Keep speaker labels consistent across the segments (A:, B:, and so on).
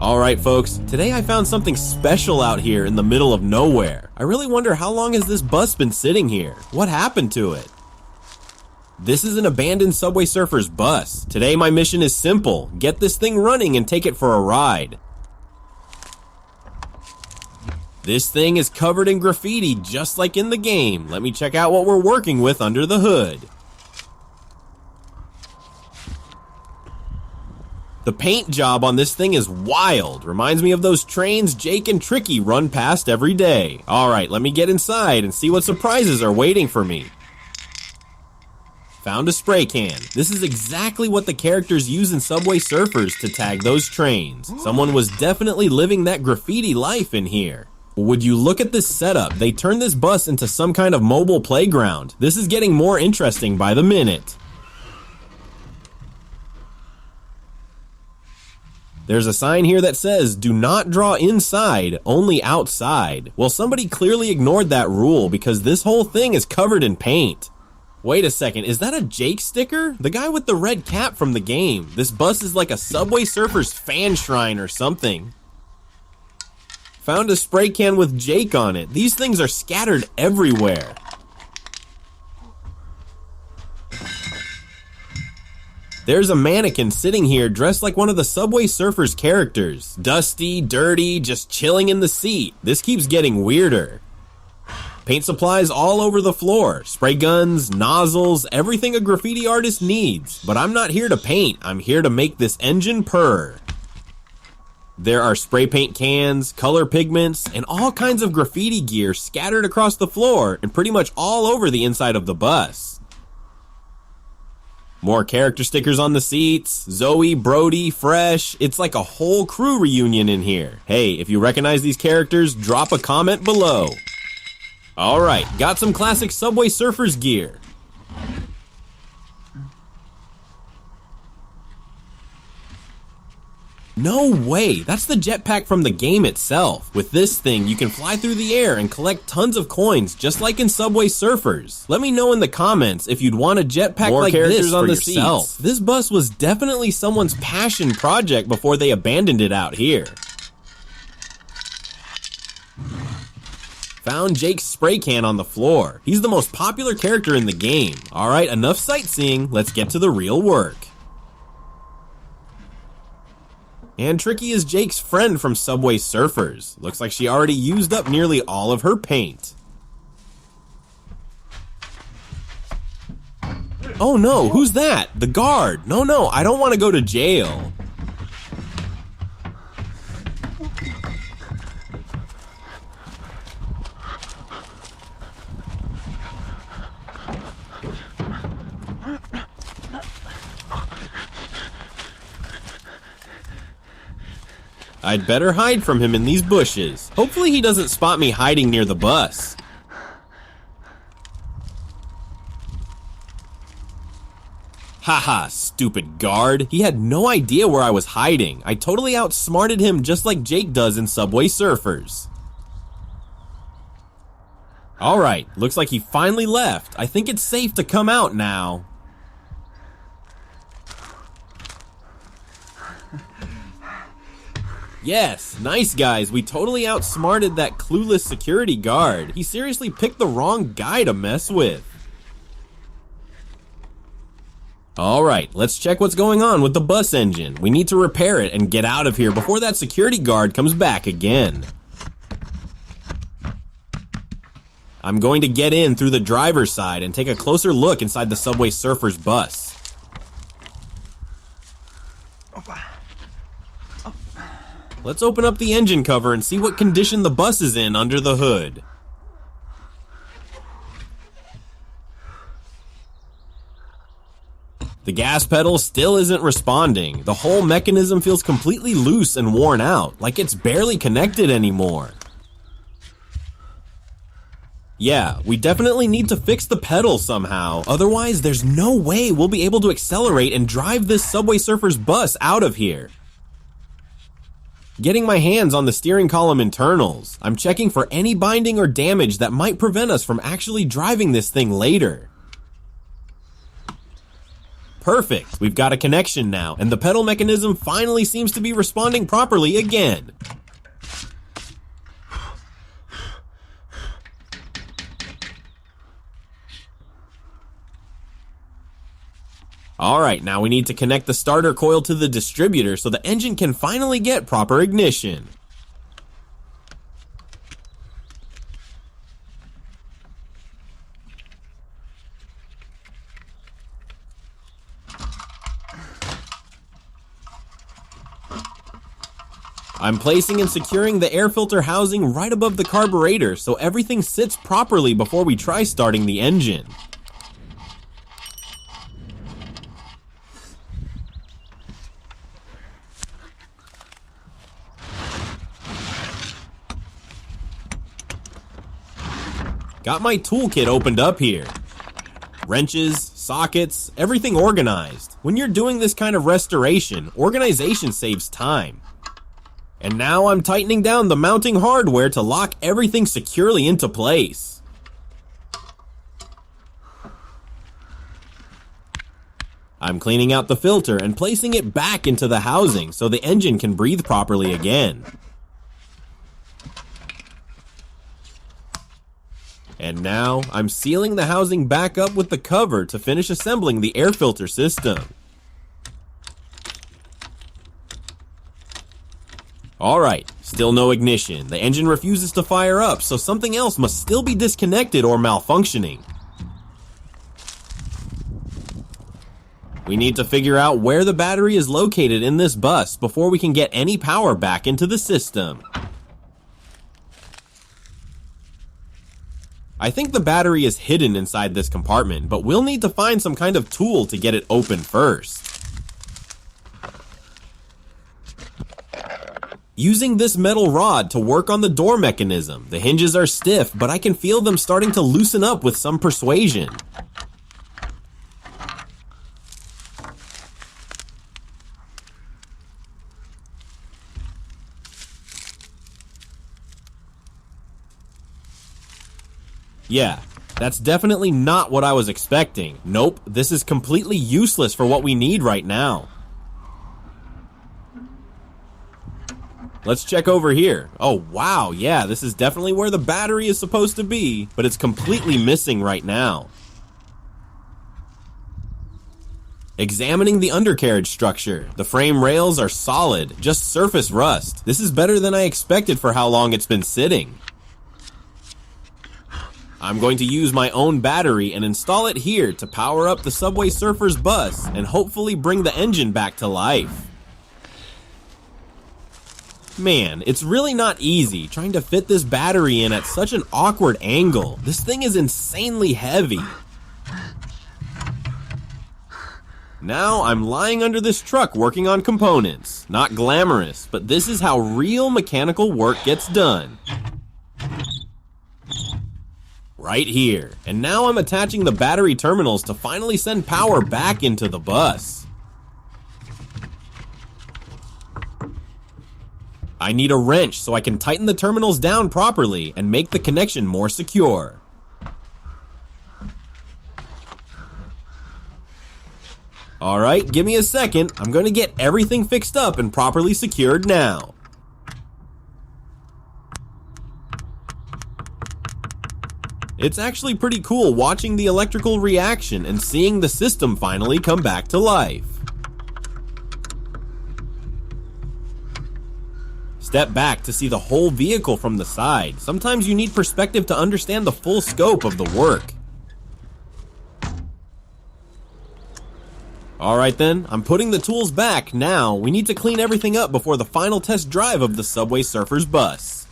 A: Alright folks, today I found something special out here in the middle of nowhere. I really wonder how long has this bus been sitting here? What happened to it? This is an abandoned Subway Surfers bus. Today my mission is simple. Get this thing running and take it for a ride. This thing is covered in graffiti just like in the game. Let me check out what we're working with under the hood. The paint job on this thing is wild. Reminds me of those trains Jake and Tricky run past every day. Alright, let me get inside and see what surprises are waiting for me. Found a spray can. This is exactly what the characters use in Subway Surfers to tag those trains. Someone was definitely living that graffiti life in here. Would you look at this setup? They turned this bus into some kind of mobile playground. This is getting more interesting by the minute. There's a sign here that says, do not draw inside, only outside. Well, somebody clearly ignored that rule because this whole thing is covered in paint. Wait a second, is that a Jake sticker? The guy with the red cap from the game. This bus is like a Subway Surfers fan shrine or something. Found a spray can with Jake on it. These things are scattered everywhere. There's a mannequin sitting here dressed like one of the Subway Surfers characters. Dusty, dirty, just chilling in the seat. This keeps getting weirder. Paint supplies all over the floor. Spray guns, nozzles, everything a graffiti artist needs. But I'm not here to paint. I'm here to make this engine purr. There are spray paint cans, color pigments, and all kinds of graffiti gear scattered across the floor and pretty much all over the inside of the bus. More character stickers on the seats. Zoe, Brody, Fresh. It's like a whole crew reunion in here. Hey, if you recognize these characters, drop a comment below. Alright, got some classic Subway Surfers gear. No way, that's the jetpack from the game itself. With this thing, you can fly through the air and collect tons of coins, just like in Subway Surfers. Let me know in the comments if you'd want a jetpack like this on the yourself. This bus was definitely someone's passion project before they abandoned it out here. Found Jake's spray can on the floor. He's the most popular character in the game. Alright, enough sightseeing, let's get to the real work. And Tricky is Jake's friend from Subway Surfers. Looks like she already used up nearly all of her paint. Oh no, who's that? The guard. No, I don't want to go to jail. I'd better hide from him in these bushes. Hopefully he doesn't spot me hiding near the bus. Haha, stupid guard. He had no idea where I was hiding. I totally outsmarted him just like Jake does in Subway Surfers. Alright, looks like he finally left. I think it's safe to come out now. Yes, nice guys, we totally outsmarted that clueless security guard. He seriously picked the wrong guy to mess with. Alright, let's check what's going on with the bus engine. We need to repair it and get out of here before that security guard comes back again. I'm going to get in through the driver's side and take a closer look inside the Subway Surfers bus. Let's open up the engine cover and see what condition the bus is in under the hood. The gas pedal still isn't responding. The whole mechanism feels completely loose and worn out, like it's barely connected anymore. Yeah, we definitely need to fix the pedal somehow, otherwise there's no way we'll be able to accelerate and drive this Subway Surfers bus out of here. Getting my hands on the steering column internals. I'm checking for any binding or damage that might prevent us from actually driving this thing later. Perfect, we've got a connection now, and the pedal mechanism finally seems to be responding properly again. Alright, now we need to connect the starter coil to the distributor so the engine can finally get proper ignition. I'm placing and securing the air filter housing right above the carburetor so everything sits properly before we try starting the engine. Got my toolkit opened up here. Wrenches, sockets, everything organized. When you're doing this kind of restoration, organization saves time. And now I'm tightening down the mounting hardware to lock everything securely into place. I'm cleaning out the filter and placing it back into the housing so the engine can breathe properly again. And now I'm sealing the housing back up with the cover to finish assembling the air filter system. Alright, still no ignition. The engine refuses to fire up, so something else must still be disconnected or malfunctioning. We need to figure out where the battery is located in this bus before we can get any power back into the system. I think the battery is hidden inside this compartment, but we'll need to find some kind of tool to get it open first. Using this metal rod to work on the door mechanism. The hinges are stiff, but I can feel them starting to loosen up with some persuasion. Yeah, that's definitely not what I was expecting. Nope, this is completely useless for what we need right now. Let's check over here. Oh wow, yeah, this is definitely where the battery is supposed to be, but it's completely missing right now. Examining the undercarriage structure. The frame rails are solid, just surface rust. This is better than I expected for how long it's been sitting. I'm going to use my own battery and install it here to power up the Subway Surfers bus and hopefully bring the engine back to life. Man, it's really not easy trying to fit this battery in at such an awkward angle. This thing is insanely heavy. Now I'm lying under this truck working on components. Not glamorous, but this is how real mechanical work gets done. Right here. And now I'm attaching the battery terminals to finally send power back into the bus. I need a wrench so I can tighten the terminals down properly and make the connection more secure. Alright, give me a second. I'm going to get everything fixed up and properly secured now. It's actually pretty cool watching the electrical reaction and seeing the system finally come back to life. Step back to see the whole vehicle from the side. Sometimes you need perspective to understand the full scope of the work. Alright then, I'm putting the tools back. Now, we need to clean everything up before the final test drive of the Subway Surfers bus.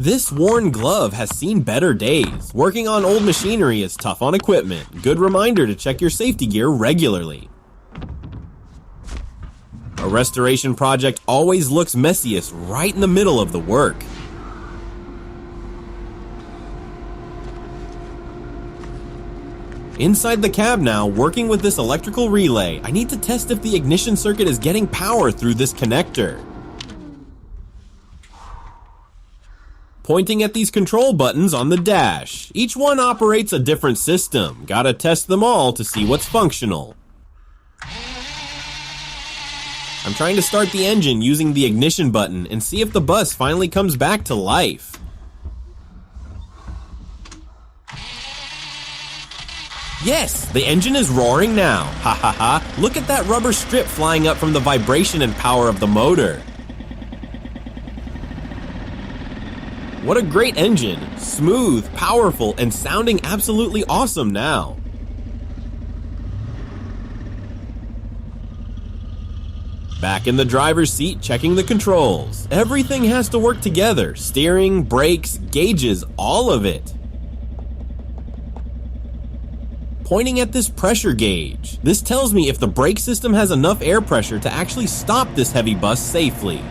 A: This worn glove has seen better days. Working on old machinery is tough on equipment. Good reminder to check your safety gear regularly. A restoration project always looks messiest right in the middle of the work. Inside the cab now, working with this electrical relay, I need to test if the ignition circuit is getting power through this connector. Pointing at these control buttons on the dash. Each one operates a different system. Gotta test them all to see what's functional. I'm trying to start the engine using the ignition button and see if the bus finally comes back to life. Yes, the engine is roaring now. Ha ha ha. Look at that rubber strip flying up from the vibration and power of the motor. What a great engine. Smooth, powerful, and sounding absolutely awesome now. Back in the driver's seat, checking the controls. Everything has to work together. Steering, brakes, gauges, all of it. Pointing at this pressure gauge. This tells me if the brake system has enough air pressure to actually stop this heavy bus safely.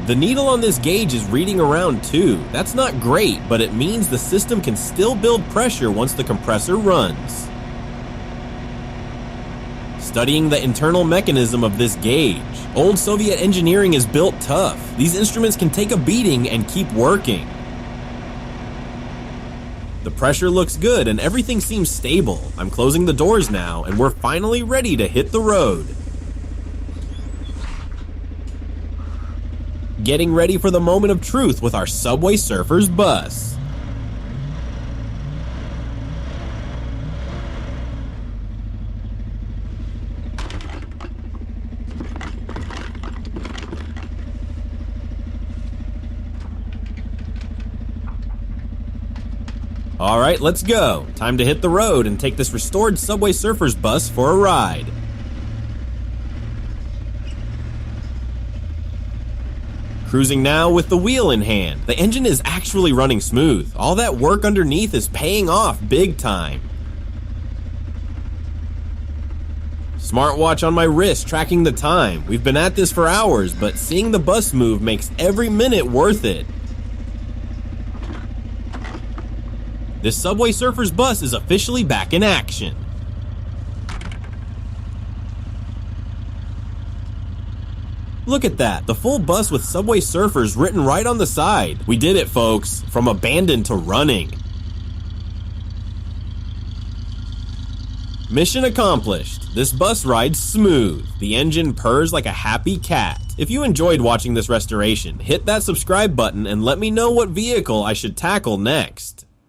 A: The needle on this gauge is reading around 2. That's not great, but it means the system can still build pressure once the compressor runs. Studying the internal mechanism of this gauge. Old Soviet engineering is built tough. These instruments can take a beating and keep working. The pressure looks good and everything seems stable. I'm closing the doors now and we're finally ready to hit the road. Getting ready for the moment of truth with our Subway Surfers bus. Alright, let's go. Time to hit the road and take this restored Subway Surfers bus for a ride. Cruising now with the wheel in hand. The engine is actually running smooth. All that work underneath is paying off big time. Smartwatch on my wrist tracking the time. We've been at this for hours, but seeing the bus move makes every minute worth it. This Subway Surfers bus is officially back in action. Look at that, the full bus with Subway Surfers written right on the side. We did it, folks, from abandoned to running. Mission accomplished. This bus rides smooth. The engine purrs like a happy cat. If you enjoyed watching this restoration, hit that subscribe button and let me know what vehicle I should tackle next.